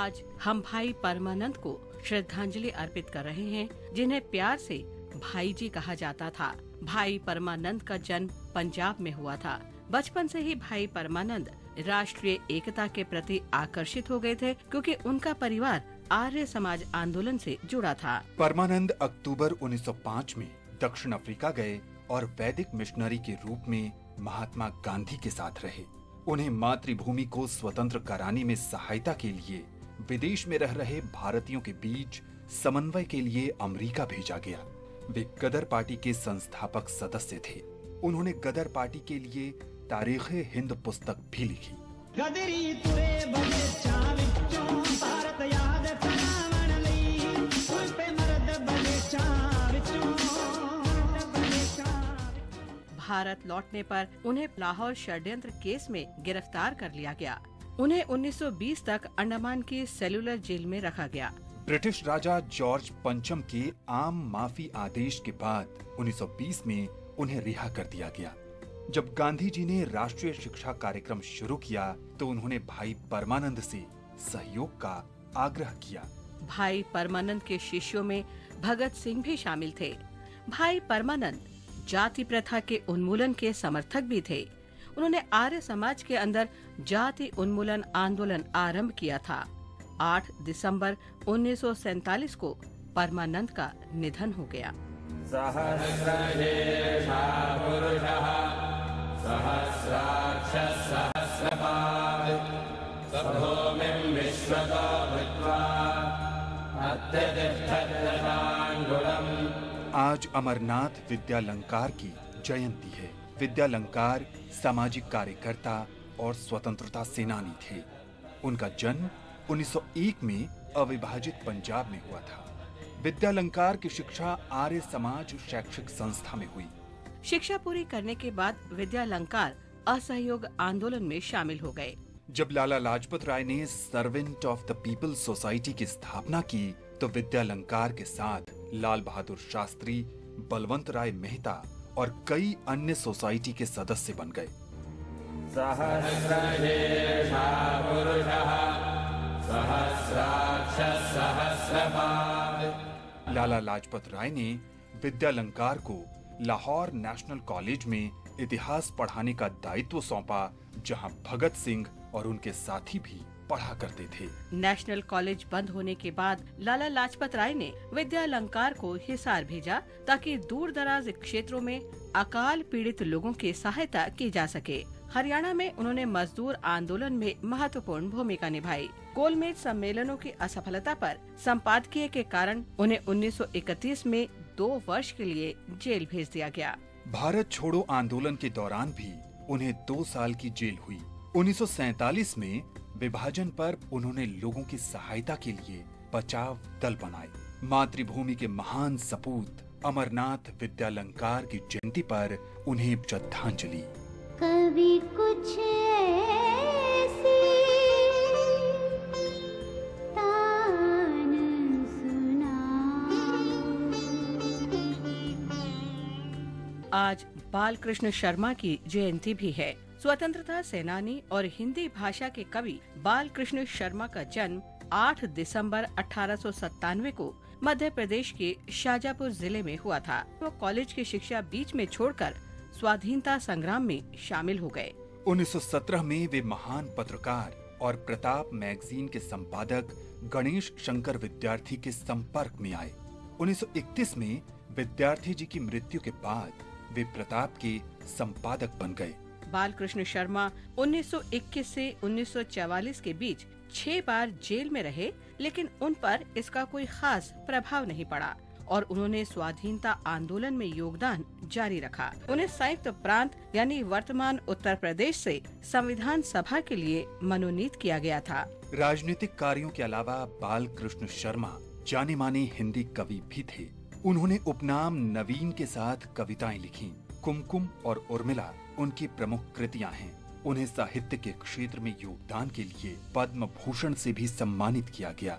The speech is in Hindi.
आज हम भाई परमानंद को श्रद्धांजलि अर्पित कर रहे हैं, जिन्हें प्यार से भाई जी कहा जाता था। भाई परमानंद का जन्म पंजाब में हुआ था। बचपन से ही भाई परमानंद राष्ट्रीय एकता के प्रति आकर्षित हो गए थे, क्योंकि उनका परिवार आर्य समाज आंदोलन से जुड़ा था। परमानंद अक्टूबर 1905 में दक्षिण अफ्रीका गए और वैदिक मिशनरी के रूप में महात्मा गांधी के साथ रहे। उन्हें मातृभूमि को स्वतंत्र कराने में सहायता के लिए विदेश में रह रहे भारतीयों के बीच समन्वय के लिए अमेरिका भेजा गया। वे गदर पार्टी के संस्थापक सदस्य थे। उन्होंने गदर पार्टी के लिए तारीख़े हिंद पुस्तक भी लिखी। गदरी तुरे बजे चाविचों भारत याद फनावन लई कोई पे मर्द बजे चाविचों भारत लौटने पर उन्हें लाहौर षड्यंत्र केस में गिरफ्तार कर लिया गया। उन्हें 1920 तक अंडमान की सेलुलर जेल में रखा गया। ब्रिटिश राजा जॉर्ज पंचम के आम माफी आदेश के बाद 1920 में उन्हें रिहा कर दिया गया। जब गांधी जी ने राष्ट्रीय शिक्षा कार्यक्रम शुरू किया तो उन्होंने भाई परमानंद से सहयोग का आग्रह किया। भाई परमानंद के शिष्यों में भगत सिंह भी शामिल थे। भाई परमानंद जाति प्रथा के उन्मूलन के समर्थक भी थे। उन्होंने आर्य समाज के अंदर जाति उन्मूलन आंदोलन आरंभ किया था। 8 दिसंबर 1947 को परमानंद का निधन हो गया। आज अमरनाथ विद्यालंकार की जयंती है। विद्यालंकार सामाजिक कार्यकर्ता और स्वतंत्रता सेनानी थे। उनका जन्म 1901 में अविभाजित पंजाब में हुआ था। विद्यालंकार की शिक्षा आर्य समाज शैक्षिक संस्था में हुई। शिक्षा पूरी करने के बाद विद्यालंकार असहयोग आंदोलन में शामिल हो गए। जब लाला लाजपत राय ने servant of the people society की स्थापना की तो विद्यालंकार के साथ लाल बहादुर शास्त्री, बलवंत राय मेहता और कई अन्य सोसाइटी के सदस्य बन गए। लाला लाजपत राय ने विद्यालंकार को लाहौर नेशनल कॉलेज में इतिहास पढ़ाने का दायित्व सौंपा, जहां भगत सिंह और उनके साथी भी पढ़ा करते थे। नेशनल कॉलेज बंद होने के बाद लाला लाजपत राय ने विद्यालंकार को हिसार भेजा, ताकि दूर दराज क्षेत्रों में अकाल पीड़ित लोगों की सहायता की जा सके। हरियाणा में उन्होंने मजदूर आंदोलन में महत्वपूर्ण भूमिका निभाई। गोलमेज सम्मेलनों की असफलता पर संपादकीय के कारण उन्हें 1931 में 2 वर्ष के लिए जेल भेज दिया गया। भारत छोड़ो आंदोलन के दौरान भी उन्हें 2 साल की जेल हुई। 1947 में विभाजन पर उन्होंने लोगों की सहायता के लिए बचाव दल बनाए। मातृभूमि के महान सपूत अमरनाथ विद्यालंकार की जयंती पर उन्हें श्रद्धांजलि। कभी कुछ ऐसी तान सुना। आज बालकृष्ण शर्मा की जयंती भी है। स्वतंत्रता सेनानी और हिंदी भाषा के कवि बालकृष्ण शर्मा का जन्म 8 दिसंबर 1897 को मध्य प्रदेश के शाजापुर जिले में हुआ था। वो कॉलेज की शिक्षा बीच में छोड़कर स्वाधीनता संग्राम में शामिल हो गए। 1917 में वे महान पत्रकार और प्रताप मैगजीन के संपादक गणेश शंकर विद्यार्थी के संपर्क में आए। 1931 में विद्यार्थी जी की मृत्यु के बाद वे प्रताप के संपादक बन गए। बालकृष्ण शर्मा 1921 से 1944 के बीच 6 बार जेल में रहे, लेकिन उन पर इसका कोई खास प्रभाव नहीं पड़ा और उन्होंने स्वाधीनता आंदोलन में योगदान जारी रखा। उन्हें संयुक्त प्रांत यानी वर्तमान उत्तर प्रदेश से संविधान सभा के लिए मनोनीत किया गया था। राजनीतिक कार्यों के अलावा बालकृष्ण शर्मा जाने माने हिंदी कवि भी थे। उन्होंने उपनाम नवीन के साथ कविताएं लिखी। कुमकुम और उर्मिला उनकी प्रमुख कृतियां हैं। उन्हें साहित्य के क्षेत्र में योगदान के लिए पद्म भूषण से भी सम्मानित किया गया।